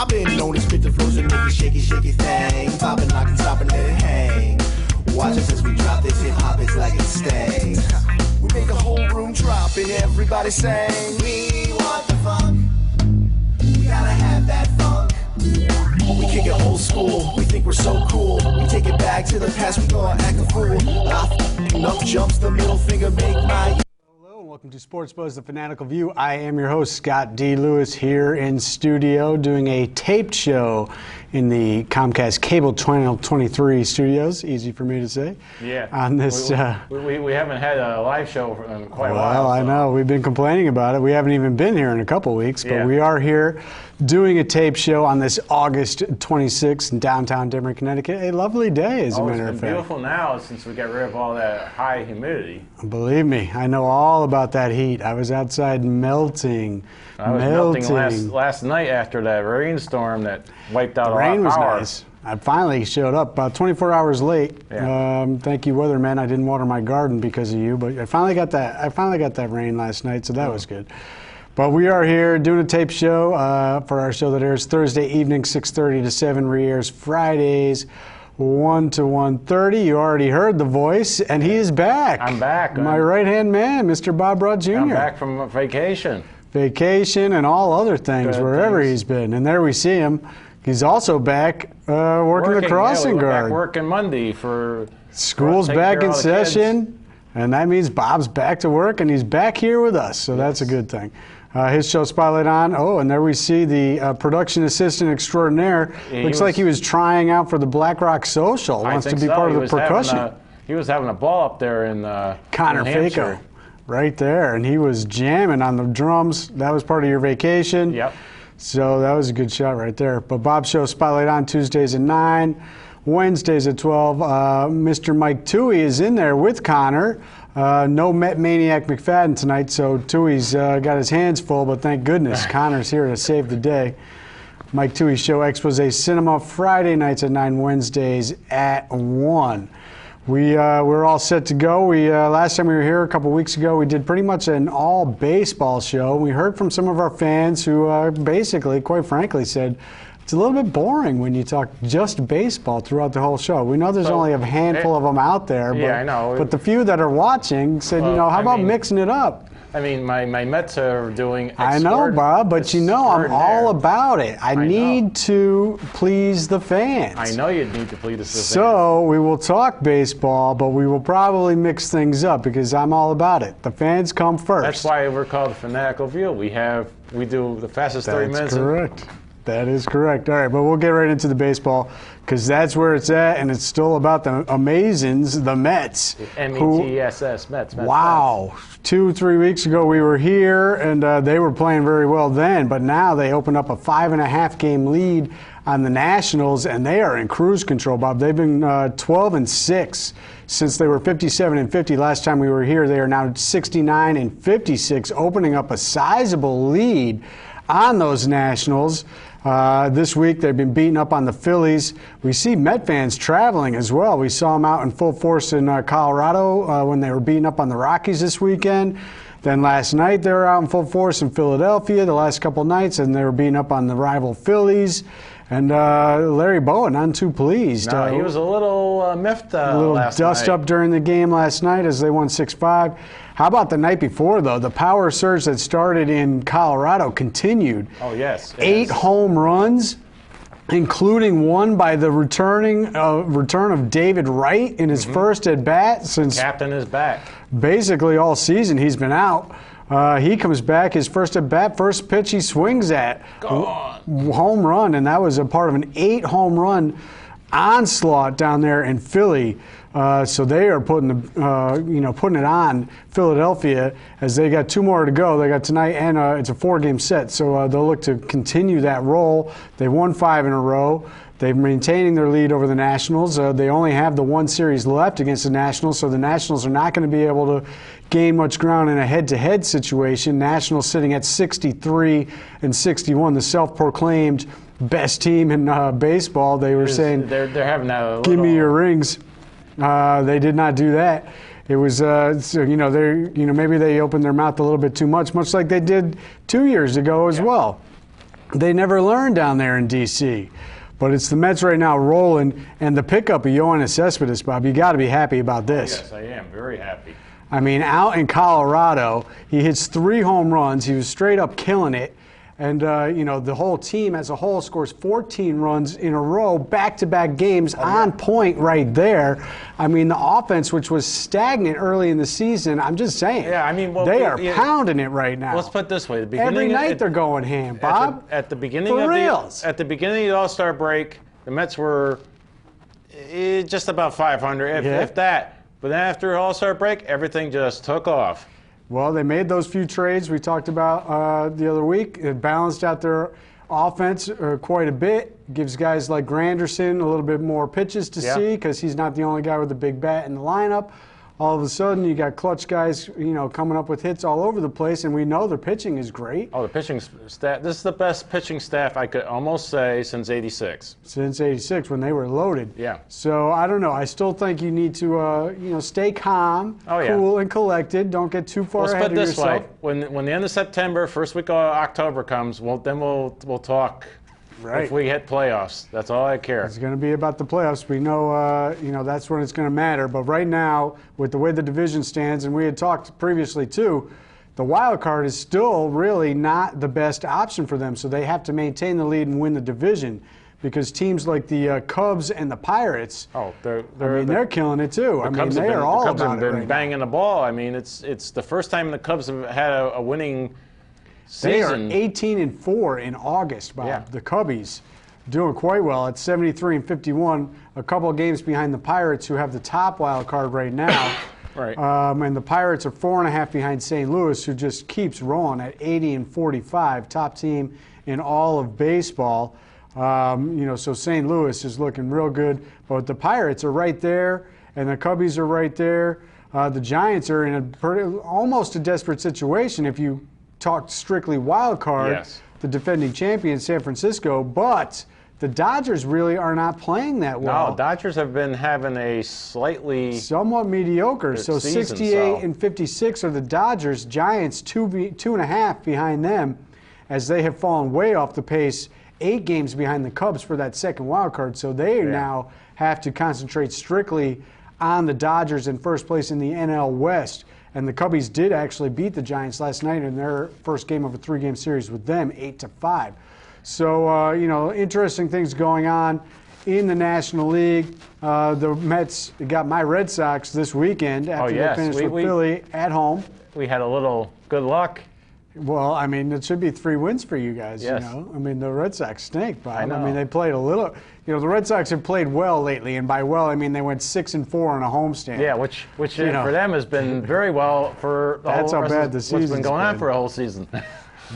I've been known to spit the flows and make it shaky, shaky thing. Poppin', lockin', stoppin', let it hang. Watch us as we drop this hip hop, it's like it stings. We make the whole room drop and everybody sing. We want the funk. We gotta have that funk. We kick it old school, we think we're so cool. We take it back to the past, we gonna act a fool. Enough jumps, the middle finger make my... Hello and welcome to Sports Buzz, the Fanatical View. I am your host, Scott D. Lewis, here in studio doing a taped show in the Comcast Cable Channel 23 studios. Easy for me to say. Yeah. On this, we haven't had a live show in quite a while. Well, I know. We've been complaining about it. We haven't even been here in a couple weeks, but we are here doing a tape show on this August 26th in downtown Denver, Connecticut. A lovely day, as a matter of fact. It's beautiful now since we got rid of all that high humidity. Believe me, I know all about that heat. I was outside melting. I was melting last night after that rainstorm that wiped out all our power. The rain was nice. I finally showed up about 24 hours late. Yeah. Thank you, weatherman. I didn't water my garden because of you, but I finally got that rain last night, so that was good. But we are here doing a tape show for our show that airs Thursday evening, 6:30 to 7, re-airs Fridays, 1 to 1:30. You already heard the voice, and he is back. I'm back. My right-hand man, Mr. Bob Rudd Jr. I'm back from vacation. Vacation and all other things, wherever he's been. And there we see him. He's also back working the crossing guard. Back working Monday for school's back in session, and that means Bob's back to work, and he's back here with us, so that's a good thing. His show Spotlight on. Oh, and there we see the production assistant extraordinaire. Looks like he was trying out for the Black Rock Social. Wants to be part of the percussion. He was having a ball up there in Connor New Faco. Hampshire. Right there, and he was jamming on the drums. That was part of your vacation. Yep. So that was a good shot right there. But Bob's show Spotlight on Tuesdays at 9, Wednesdays at 12. Mr. Mike Toohey is in there with Connor. No Met Maniac McFadden tonight, so Toohey's got his hands full, but thank goodness Connor's here to save the day. Mike Toohey's show Expose Cinema Friday nights at 9, Wednesdays at 1. We're all set to go. Last time we were here a couple weeks ago, we did pretty much an all baseball show. We heard from some of our fans who basically, quite frankly, said it's a little bit boring when you talk just baseball throughout the whole show. We know there's only a handful of them out there, but, I know. But the few that are watching said, how about mixing it up? I mean, my Mets are doing I know, Bob, but I'm all about it. I need to please the fans. I know you need to please the fans. So we will talk baseball, but we will probably mix things up because I'm all about it. The fans come first. That's why we're called the Fanatical View. We do the fastest 30 minutes. That's correct. That is correct. All right, but we'll get right into the baseball because that's where it's at, and it's still about the Amazins, the Mets. M-E-T-S-S, Mets. Wow. 2-3 weeks ago we were here, and they were playing very well then, but now they opened up a 5.5-game lead on the Nationals, and they are in cruise control, Bob. They've been 12-6 since they were 57-50 last time we were here. They are now 69-56, opening up a sizable lead on those Nationals. This week they've been beating up on the Phillies. We see Met fans traveling as well. We saw them out in full force in Colorado when they were beating up on the Rockies this weekend. Then last night they were out in full force in Philadelphia the last couple nights, and they were beating up on the rival Phillies. And Larry Bowen, none too pleased. No, he was a little miffed last night. A little dust up during the game last night as they won 6-5. How about the night before, though? The power surge that started in Colorado continued. Oh, yes. 8 home runs, including one by the return of David Wright in his first at-bat since... Captain is back. Basically all season he's been out. He comes back, his first at-bat, first pitch he swings at. Home run, and that was a part of an 8-home run onslaught down there in Philly. So they are putting it on Philadelphia as they got 2 more to go. They got tonight, and it's a 4-game set. So they'll look to continue that roll. They won 5 in a row. They're maintaining their lead over the Nationals. They only have the 1 series left against the Nationals, so the Nationals are not going to be able to gain much ground in a head-to-head situation. Nationals sitting at 63-61, the self-proclaimed best team in baseball. They were saying, they're having that give me your rings. They did not do that. It was, maybe they opened their mouth a little bit too much like they did 2 years ago as well. They never learn down there in D.C. But it's the Mets right now rolling, and the pickup of Yoenis Cespedes, Bob, you got to be happy about this. Yes, I am. Very happy. I mean, out in Colorado, he hits 3 home runs. He was straight up killing it. And, the whole team as a whole scores 14 runs in a row, back-to-back games on point right there. I mean, the offense, which was stagnant early in the season, I'm just saying. Yeah, I mean, they are pounding it right now. Let's put it this way. Every night they're going ham, Bob. At the beginning For of reals. At the beginning of the All-Star break, the Mets were just about 500, if that. But then after All-Star break, everything just took off. Well, they made those few trades we talked about the other week. It balanced out their offense quite a bit. Gives guys like Granderson a little bit more pitches to see because he's not the only guy with a big bat in the lineup. All of a sudden, you got clutch guys, coming up with hits all over the place, and we know their pitching is great. Oh, the pitching staff. This is the best pitching staff I could almost say since '86. Since '86, when they were loaded. Yeah. So I don't know. I still think you need to, stay calm, cool, and collected. Don't get too far ahead of yourself. Let's put it this way: when the end of September, first week of October comes, then we'll talk. Right. If we hit playoffs, that's all I care. It's going to be about the playoffs. We know, that's when it's going to matter. But right now, with the way the division stands, and we had talked previously too, the wild card is still really not the best option for them. So they have to maintain the lead and win the division, because teams like the Cubs and the Pirates, they're killing it too. They are all about it. The Cubs have been right banging the ball. I mean, it's the first time the Cubs have had a winning season. They are 18-4 in August, Bob. Yeah. The Cubbies doing quite well at 73-51, a couple of games behind the Pirates, who have the top wild card right now. Right. And the Pirates are 4.5 behind St. Louis, who just keeps rolling at 80-45, top team in all of baseball. So St. Louis is looking real good, but the Pirates are right there, and the Cubbies are right there. The Giants are in almost a desperate situation if you talk strictly wild card. Yes. The defending champion, San Francisco, but the Dodgers really are not playing that well. No, Dodgers have been having a somewhat mediocre. So 68-56 are the Dodgers. Giants 2.5 behind them, as they have fallen way off the pace. 8 games behind the Cubs for that second wild card. So they now have to concentrate strictly on the Dodgers in first place in the NL West. And the Cubbies did actually beat the Giants last night in their first game of a 3-game series with them, 8-5. So, interesting things going on in the National League. The Mets got my Red Sox this weekend after they finished with Philly at home. We had a little good luck. Well, it should be 3 wins for you guys, Yes. the Red Sox stink, Bob. I know. They played a little. The Red Sox have played well lately, and by well, they went 6-4 on a homestand. Yeah, which for them has been very well for the That's whole how bad the season's what's been going on been. for a whole season.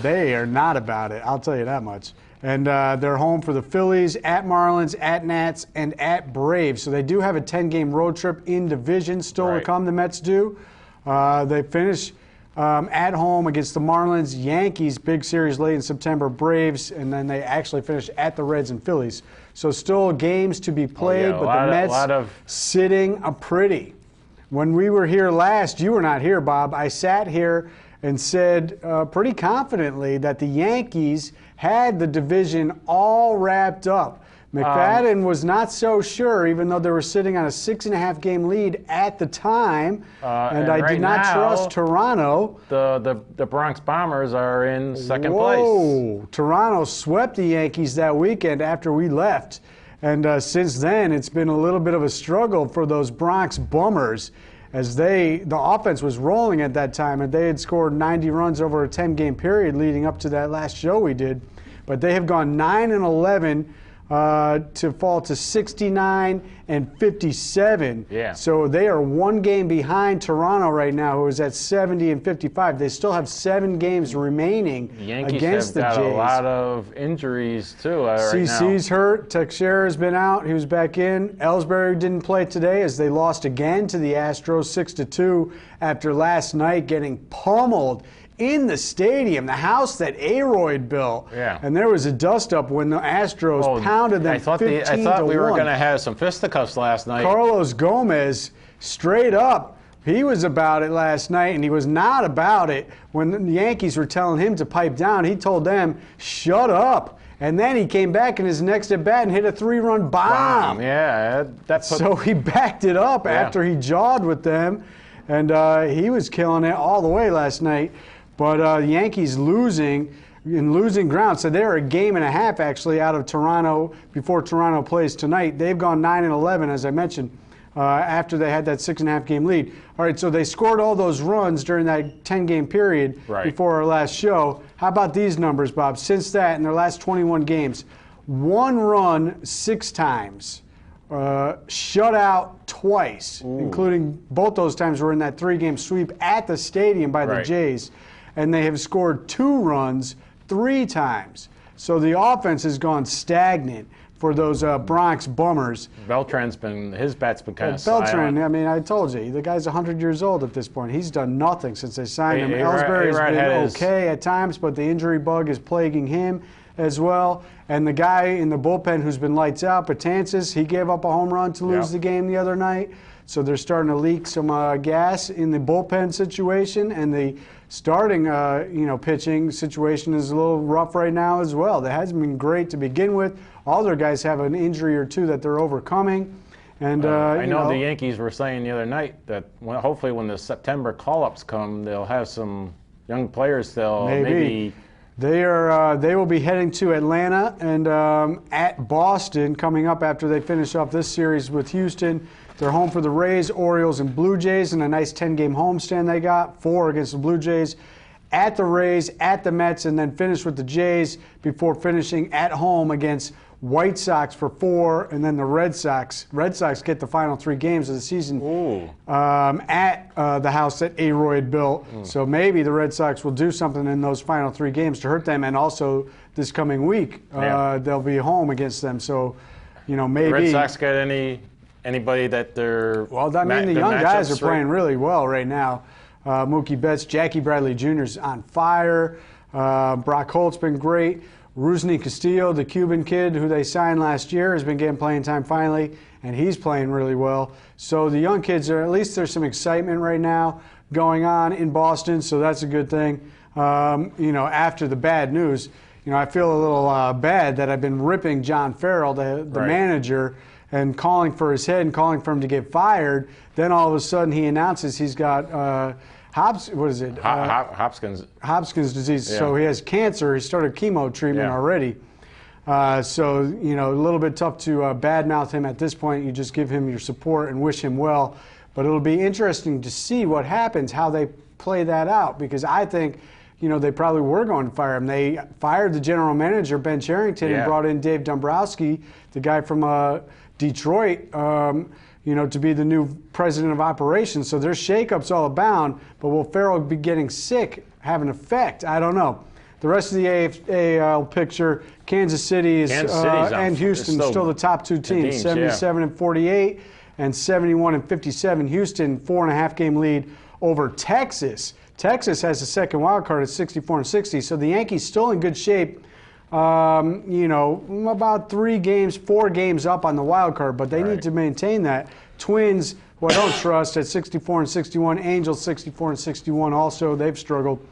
They are not about it, I'll tell you that much. And they're home for the Phillies, at Marlins, at Nats, and at Braves. So they do have a 10-game road trip in division still to come, the Mets do. They finish at home against the Marlins, Yankees, big series late in September, Braves, and then they actually finish at the Reds and Phillies. So still games to be played, but the Mets sitting a pretty. When we were here last, you were not here, Bob. I sat here and said pretty confidently that the Yankees had the division all wrapped up. McFadden was not so sure, even though they were sitting on a 6.5-game lead at the time. And I did not trust Toronto. The Bronx Bombers are in second place. place. Toronto swept the Yankees that weekend after we left. And since then, it's been a little bit of a struggle for those Bronx Bummers, as the offense was rolling at that time, and they had scored 90 runs over a 10-game period leading up to that last show we did. But they have gone 9-11 to fall to 69-57. Yeah. So they are 1 game behind Toronto right now, who is at 70-55. They still have 7 games remaining against the Jays. Yankees have got a lot of injuries too right now. CC's hurt. Teixeira's been out. He was back in. Ellsbury didn't play today, as they lost again to the Astros 6-2 after last night getting pummeled in the stadium, the house that Aroyd built. Yeah. And there was a dust-up when the Astros pounded them 15-1. I thought we were going to have some fisticuffs last night. Carlos Gomez straight up He was about it last night, and he was not about it when the Yankees were telling him to pipe down. He told them, shut up. And then he came back in his next at-bat and hit a 3-run bomb. Yeah. So he backed it up after he jawed with them, and he was killing it all the way last night. But the Yankees losing ground. So they're a game and a half, actually, out of Toronto before Toronto plays tonight. They've gone 9-11, as I mentioned, after they had that 6.5-game lead. All right, so they scored all those runs during that 10-game period before our last show. How about these numbers, Bob? Since that, in their last 21 games, 1 run 6 times, shut out twice, including both those times were in that 3-game sweep at the stadium by the Jays. And they have scored 2 runs 3 times. So the offense has gone stagnant for those Bronx Bummers. His bat's been kind of Beltran, I mean, I told you, the guy's 100 years old at this point. He's done nothing since they signed him. Ellsbury's been okay at times, but the injury bug is plaguing him as well. And the guy in the bullpen who's been lights out, Betances, he gave up a home run to lose the game the other night. So they're starting to leak some gas in the bullpen situation, and the starting, pitching situation is a little rough right now as well. That hasn't been great to begin with. All their guys have an injury or two that they're overcoming. And I know the Yankees were saying the other night that hopefully when the September call-ups come, they'll have some young players. They'll maybe They will be heading to Atlanta and at Boston coming up after they finish off this series with Houston. They're home for the Rays, Orioles, and Blue Jays in a nice 10-game homestand they got, 4 against the Blue Jays, at the Rays, at the Mets, and then finish with the Jays before finishing at home against White Sox for 4, and then the Red Sox. Red Sox get the final 3 games of the season at the house that A-Roy had built. So maybe the Red Sox will do something in those final 3 games to hurt them, and also this coming week they'll be home against them. So, maybe. The Red Sox got anybody that they're... Well, I mean, the young guys are playing really well right now. Mookie Betts, Jackie Bradley Jr. is on fire. Brock Holt's been great. Rusney Castillo, the Cuban kid who they signed last year, has been getting playing time finally, and he's playing really well. So the young kids at least there's some excitement right now going on in Boston, so that's a good thing. After the bad news, I feel a little bad that I've been ripping John Farrell, the manager, and calling for his head and calling for him to get fired. Then all of a sudden he announces he's got Hopkins disease. Yeah. So he has cancer. He started chemo treatment already. So, a little bit tough to badmouth him at this point. You just give him your support and wish him well. But it'll be interesting to see what happens, how they play that out, because I think, they probably were going to fire him. They fired the general manager, Ben Cherington, and brought in Dave Dombrowski, the guy from Detroit, to be the new president of operations. So there's shakeups all abound, but will Farrell be getting sick have an effect? I don't know. The rest of the AL picture, Kansas City and Houston still the top 2 teams, 77-48 and 71-57. Houston 4.5-game lead over Texas. Texas has the second wild card at 64-60. So the Yankees still in good shape. About 4 games up on the wild card, but they need to maintain that. Twins, who I don't trust, at 64-61. Angels 64-61. Also, they've struggled.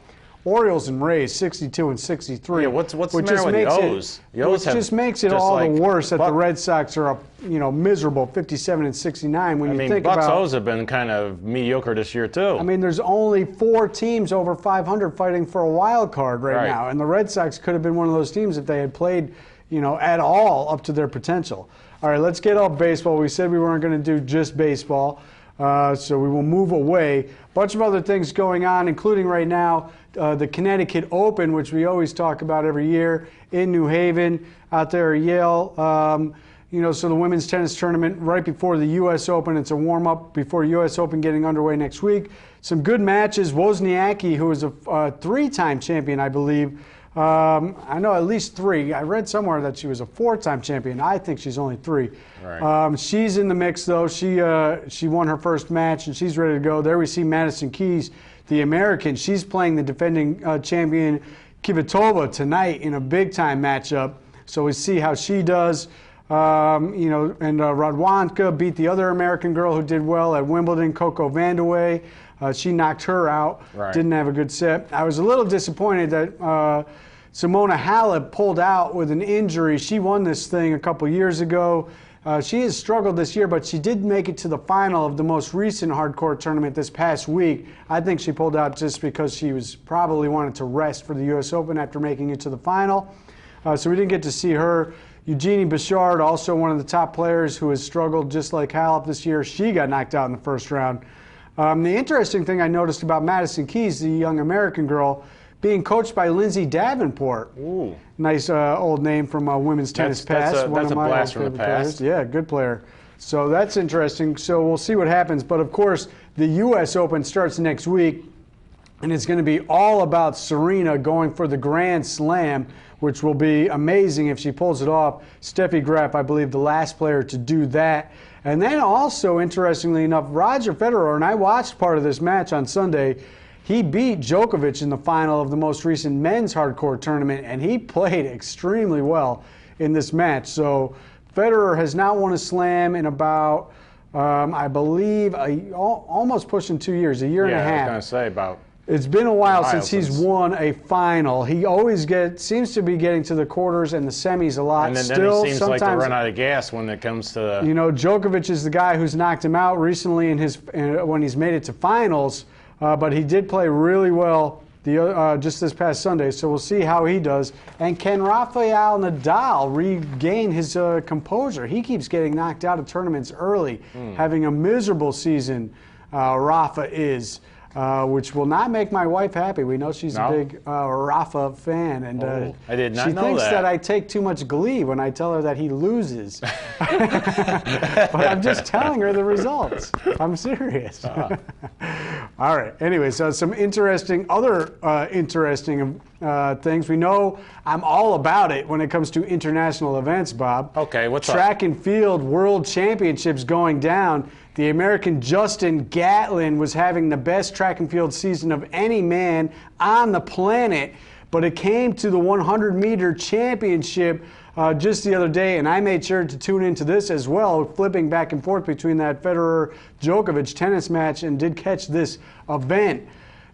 Orioles and Rays 62-63. Yeah, what's the matter with the O's? Which just makes it all the worse that the Red Sox are miserable 57-69 when you think Bucks about. O's have been kind of mediocre this year too. I mean, there's only 4 teams over 500 fighting for a wild card right now, and the Red Sox could have been one of those teams if they had played, at all up to their potential. All right, let's get off baseball. We said we weren't going to do just baseball, so we will move away. A bunch of other things going on, including right now the Connecticut Open, which we always talk about every year in New Haven, out there at Yale. So the women's tennis tournament right before the U.S. Open. It's a warm-up before U.S. Open getting underway next week. Some good matches. Wozniacki, who is a 3-time champion, I believe. I know at least 3. I read somewhere that she was a 4-time champion. I think she's only 3. Right. She's in the mix, though. She won her first match, and she's ready to go. There we see Madison Keys, the American. She's playing the defending champion Kvitova tonight in a big-time matchup. So we see how she does. And Radwanka beat the other American girl who did well at Wimbledon, Coco Vandeweghe. She knocked her out. Right. Didn't have a good set. I was a little disappointed that Simona Halep pulled out with an injury. She won this thing a couple years ago. She has struggled this year, but she did make it to the final of the most recent hardcourt tournament this past week. I think she pulled out just because she was probably wanted to rest for the U.S. Open after making it to the final. So we didn't get to see her. Eugenie Bouchard, also one of the top players who has struggled just like Halep this year. She got knocked out in the first round. The interesting thing I noticed about Madison Keys, the young American girl, being coached by Lindsay Davenport. Ooh. Nice old name from Women's Tennis Past. That's a blast from the past. Players. Yeah, good player. So that's interesting. So we'll see what happens. But, of course, the U.S. Open starts next week, and it's going to be all about Serena going for the Grand Slam, which will be amazing if she pulls it off. Steffi Graf, I believe, the last player to do that. And then also, interestingly enough, Roger Federer, and I watched part of this match on Sunday, he beat Djokovic in the final of the most recent men's hardcourt tournament, and he played extremely well in this match. So Federer has not won a slam in about, I believe, almost pushing 2 years, a year and a half. Yeah, I was going to say about. It's been a while since he's won a final. He always seems to be getting to the quarters and the semis a lot. And then he seems like to run out of gas when it comes to the. Djokovic is the guy who's knocked him out recently when he's made it to finals. But he did play really well just this past Sunday, so we'll see how he does. And can Rafael Nadal regain his composure? He keeps getting knocked out of tournaments early, having a miserable season. Rafa is. Which will not make my wife happy. We know she's a big Rafa fan, and I did not she know thinks that. that I take too much glee when I tell her that he loses. But I'm just telling her the results. I'm serious. All right. Anyway, so some other interesting things. We know I'm all about it when it comes to international events, Bob. Okay, what's up? Track and field world championships going down. The American Justin Gatlin was having the best track and field season of any man on the planet, but it came to the 100-meter championship just the other day, and I made sure to tune into this as well, flipping back and forth between that Federer-Djokovic tennis match, and did catch this event.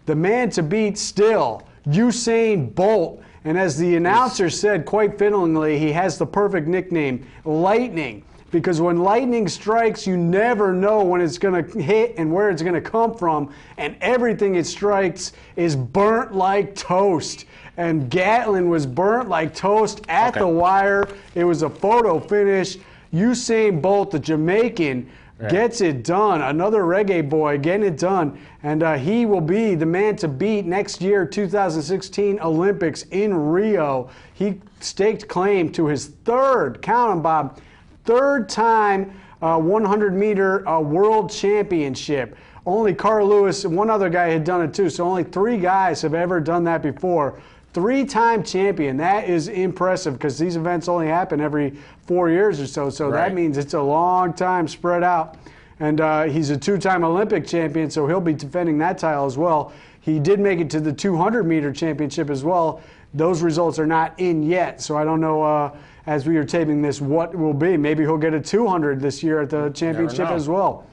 The man to beat still, Usain Bolt, and as the announcer said quite fittingly, he has the perfect nickname, Lightning. Because when lightning strikes, you never know when it's going to hit and where it's going to come from. And everything it strikes is burnt like toast. And Gatlin was burnt like toast at the wire. It was a photo finish. Usain Bolt, the Jamaican, gets it done. Another reggae boy getting it done. And he will be the man to beat next year, 2016 Olympics in Rio. He staked claim to his third, count 'em, Bob, third time 100-meter world championship. Only Carl Lewis and one other guy had done it too, so only 3 guys have ever done that before. 3-time champion. That is impressive because these events only happen every 4 years or so, so that means it's a long time spread out. And he's a 2-time Olympic champion, so he'll be defending that title as well. He did make it to the 200-meter championship as well. Those results are not in yet, so I don't know as we are taping this what will be. Maybe he'll get a 200 this year at the championship as well.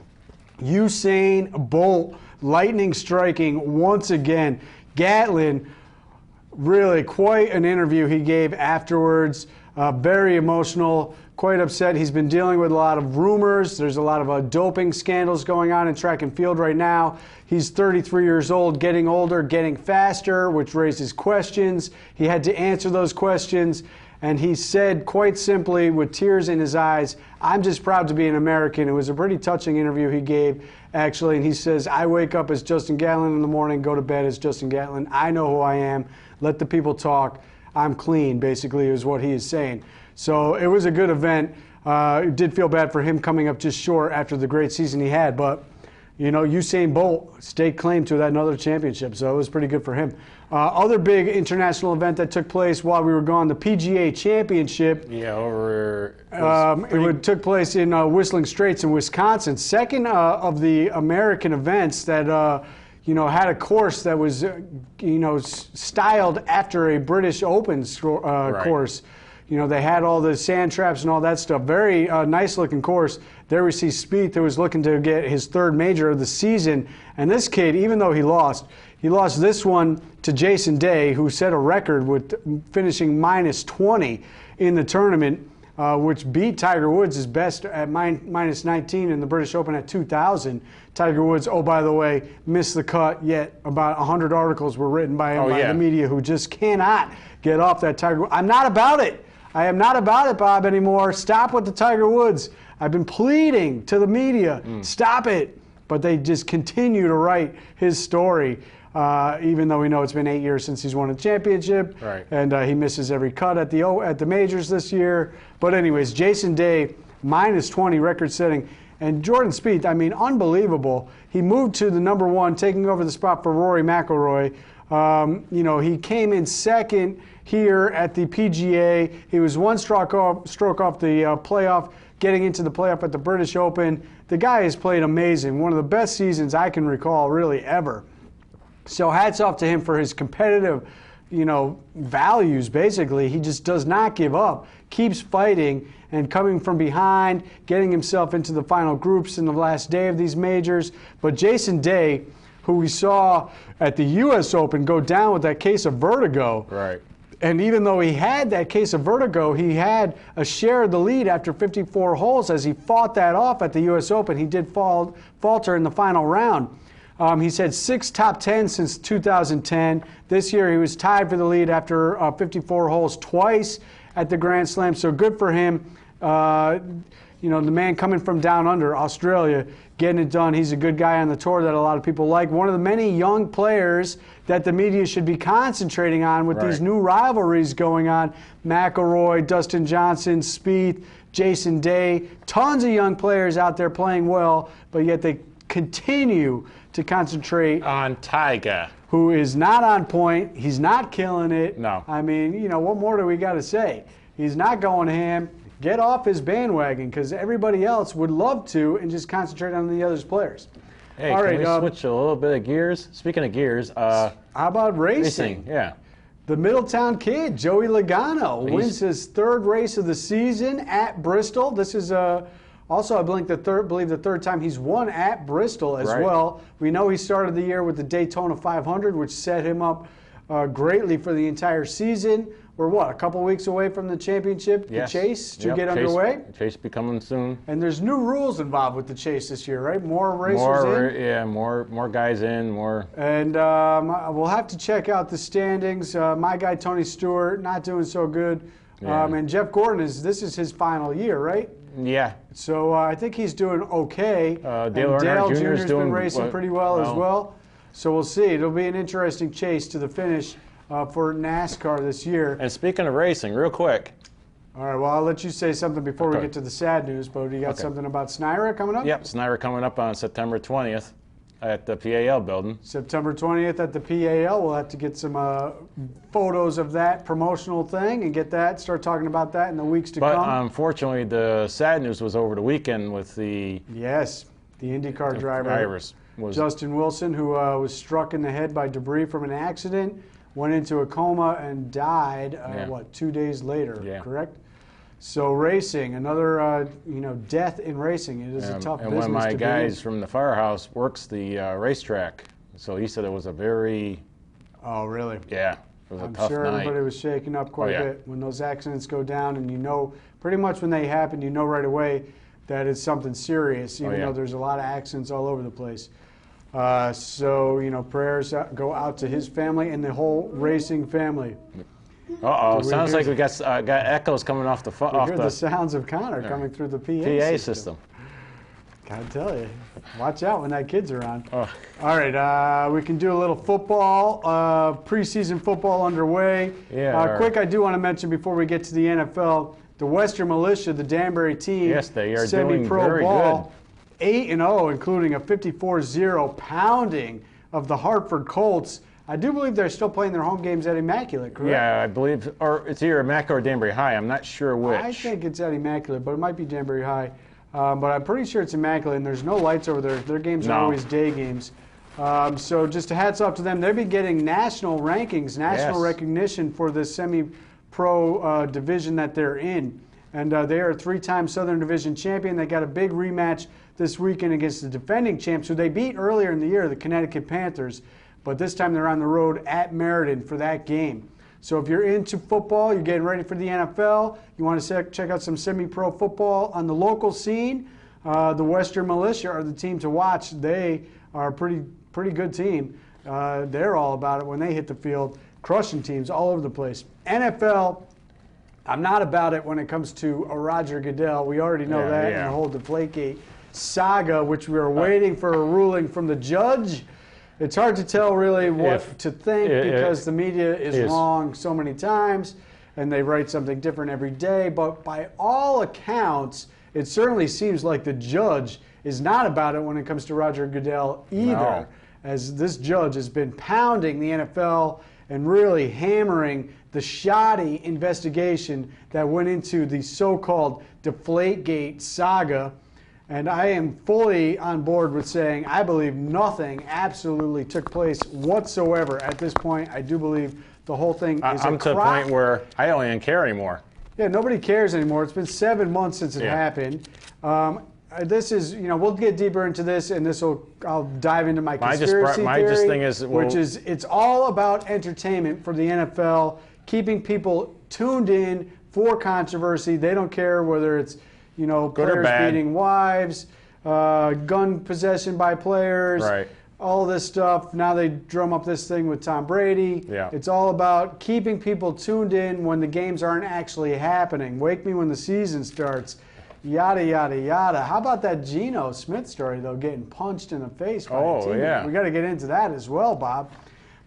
Usain Bolt, lightning striking once again. Gatlin, really quite an interview he gave afterwards. Very emotional, quite upset. He's been dealing with a lot of rumors. There's a lot of doping scandals going on in track and field right now. He's 33 years old, getting older, getting faster, which raises questions. He had to answer those questions. And he said quite simply, with tears in his eyes, I'm just proud to be an American. It was a pretty touching interview he gave, actually. And he says, I wake up as Justin Gatlin in the morning, go to bed as Justin Gatlin. I know who I am. Let the people talk. I'm clean, basically, is what he is saying. So it was a good event. It did feel bad for him coming up just short after the great season he had. But, Usain Bolt staked claim to that another championship. So it was pretty good for him. Other big international event that took place while we were gone, the PGA Championship. Yeah, it took place in Whistling Straits in Wisconsin. Second of the American events that had a course that was styled after a British Open course. they had all the sand traps and all that stuff. Very nice-looking course. There we see Spieth, who was looking to get his third major of the season. And this kid, even though he lost this one to Jason Day, who set a record with finishing minus 20 in the tournament, which beat Tiger Woods' best at minus 19 in the British Open at 2,000. Tiger Woods, oh, by the way, missed the cut, yet about 100 articles were written by him by the media who just cannot get off that Tiger Woods. I'm not about it. I am not about it, Bob, anymore. Stop with the Tiger Woods. I've been pleading to the media, stop it. But they just continue to write his story, even though we know it's been 8 years since he's won a championship. Right. And he misses every cut at the majors this year. But anyways, Jason Day, minus 20, record-setting. And Jordan Spieth, I mean, unbelievable. He moved to the number one, taking over the spot for Rory McIlroy. He came in second here at the PGA. He was one stroke off the playoff, getting into the playoff at the British Open. The guy has played amazing. One of the best seasons I can recall, really, ever. So hats off to him for his competitive, values, basically. He just does not give up, keeps fighting, and coming from behind, getting himself into the final groups in the last day of these majors. But Jason Day, who we saw at the U.S. Open go down with that case of vertigo. Right. And even though he had that case of vertigo, he had a share of the lead after 54 holes as he fought that off at the U.S. Open. He did falter in the final round. He's had 6 top 10s since 2010. This year he was tied for the lead after 54 holes twice at the Grand Slam, so good for him. The man coming from down under, Australia, getting it done. He's a good guy on the tour that a lot of people like. One of the many young players that the media should be concentrating on with these new rivalries going on. McIlroy, Dustin Johnson, Spieth, Jason Day. Tons of young players out there playing well, but yet they continue to concentrate on Tiger, who is not on point. He's not killing it. No. I mean, what more do we got to say? He's not going ham. Get off his bandwagon, because everybody else would love to and just concentrate on the other players. Hey, can we switch a little bit of gears? Speaking of gears, how about racing? Yeah. The Middletown kid, Joey Logano, wins his third race of the season at Bristol. This is also, I believe, the third time he's won at Bristol as well. We know he started the year with the Daytona 500, which set him up greatly for the entire season. We're a couple weeks away from the championship, the Chase, to get underway? Chase be coming soon. And there's new rules involved with the Chase this year, right? More racers in? Yeah, more guys in, more. And we'll have to check out the standings. My guy, Tony Stewart, not doing so good. Yeah. And Jeff Gordon, this is his final year, right? Yeah. So I think he's doing okay. Dale Jr.'s been racing pretty well as well. So we'll see. It'll be an interesting chase to the finish for NASCAR this year. And speaking of racing, real quick. All right, well, I'll let you say something before we get to the sad news, but you got something about SNYRA coming up? Yep, SNYRA coming up on September 20th at the PAL building. September 20th at the PAL. We'll have to get some photos of that promotional thing and start talking about that in the weeks to come. But unfortunately, the sad news was over the weekend with the IndyCar driver, Justin Wilson, who was struck in the head by debris from an accident, went into a coma and died, 2 days later, correct? So racing, another death in racing. It is a tough business to be in. And one of my guys from the firehouse works the racetrack, so he said it was a very... Oh, really? Yeah, it was a tough night. I'm sure everybody was shaken up quite a bit when those accidents go down, and pretty much when they happen, right away that it's something serious, even though there's a lot of accidents all over the place. So prayers go out to his family and the whole racing family. Sounds like we got echoes coming off the phone. You hear the sounds of Connor coming through the PA system. Gotta tell you, watch out when that kid's around. All right, we can do a little football. Preseason football underway. Quick, I do want to mention before we get to the NFL, the Western Militia, the Danbury team. Yes, they are doing very good. 8-0, including a 54-0 pounding of the Hartford Colts. I do believe they're still playing their home games at Immaculate, correct? Yeah, I believe, or it's either Immaculate or Danbury High. I'm not sure which. I think it's at Immaculate, but it might be Danbury High. But I'm pretty sure it's Immaculate, and there's no lights over there. Their games are always day games. So just a hats off to them. They'll be getting national rankings, national recognition for this pro division that they're in. And they are a 3-time Southern Division champion. They got a big rematch this weekend against the defending champs, who they beat earlier in the year, the Connecticut Panthers. But this time they're on the road at Meriden for that game. So if you're into football, you're getting ready for the NFL, you want to check out some semi-pro football on the local scene, the Western Militia are the team to watch. They are a pretty good team. They're all about it when they hit the field, crushing teams all over the place. NFL, I'm not about it when it comes to a Roger Goodell. We already know that, and the whole Deflategate saga, which we are waiting for a ruling from the judge. It's hard to tell really what to think because the media is wrong so many times, and they write something different every day. But by all accounts, it certainly seems like the judge is not about it when it comes to Roger Goodell either, as this judge has been pounding the NFL and really hammering the shoddy investigation that went into the so-called Deflategate saga. And I am fully on board with saying I believe nothing absolutely took place whatsoever at this point. I do believe the whole thing is I'm to the point where I don't even care anymore. Yeah, nobody cares anymore. It's been 7 months since it happened. This is, we'll get deeper into this, and I'll dive into my conspiracy theory, which is it's all about entertainment for the NFL, keeping people tuned in for controversy. They don't care whether it's, players beating wives, gun possession by players, all this stuff. Now they drum up this thing with Tom Brady. Yeah. It's all about keeping people tuned in when the games aren't actually happening. Wake me when the season starts. Yada, yada, yada. How about that Geno Smith story, though, getting punched in the face by a teammate? We got to get into that as well, Bob.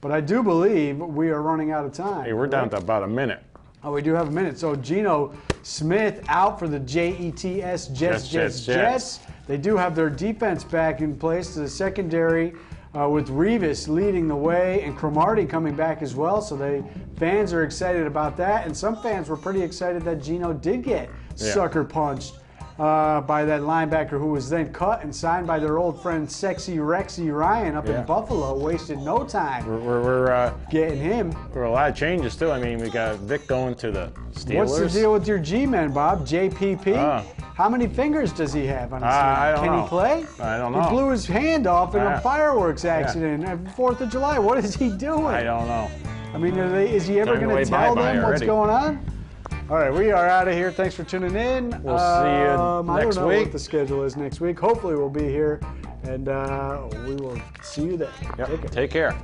But I do believe we are running out of time. Hey, we're down to about a minute. Oh, we do have a minute. So Geno Smith out for the Jets, Jets. They do have their defense back in place, the secondary with Revis leading the way and Cromartie coming back as well. So fans are excited about that. And some fans were pretty excited that Geno did get sucker punched by that linebacker who was then cut and signed by their old friend Sexy Rexy Ryan up in Buffalo. Wasted no time we're getting him. There were a lot of changes too. I mean, we got Vic going to the Steelers. What's the deal with your G-man, Bob? JPP? How many fingers does he have on his hand? Can he play? I don't know. He blew his hand off in a fireworks accident at 4th of July. What is he doing? I don't know. I mean, is he ever going to tell them what's going on? All right, we are out of here. Thanks for tuning in. We'll see you next week. I don't know what the schedule is next week. Hopefully we'll be here, and we will see you then. Yep. Take care.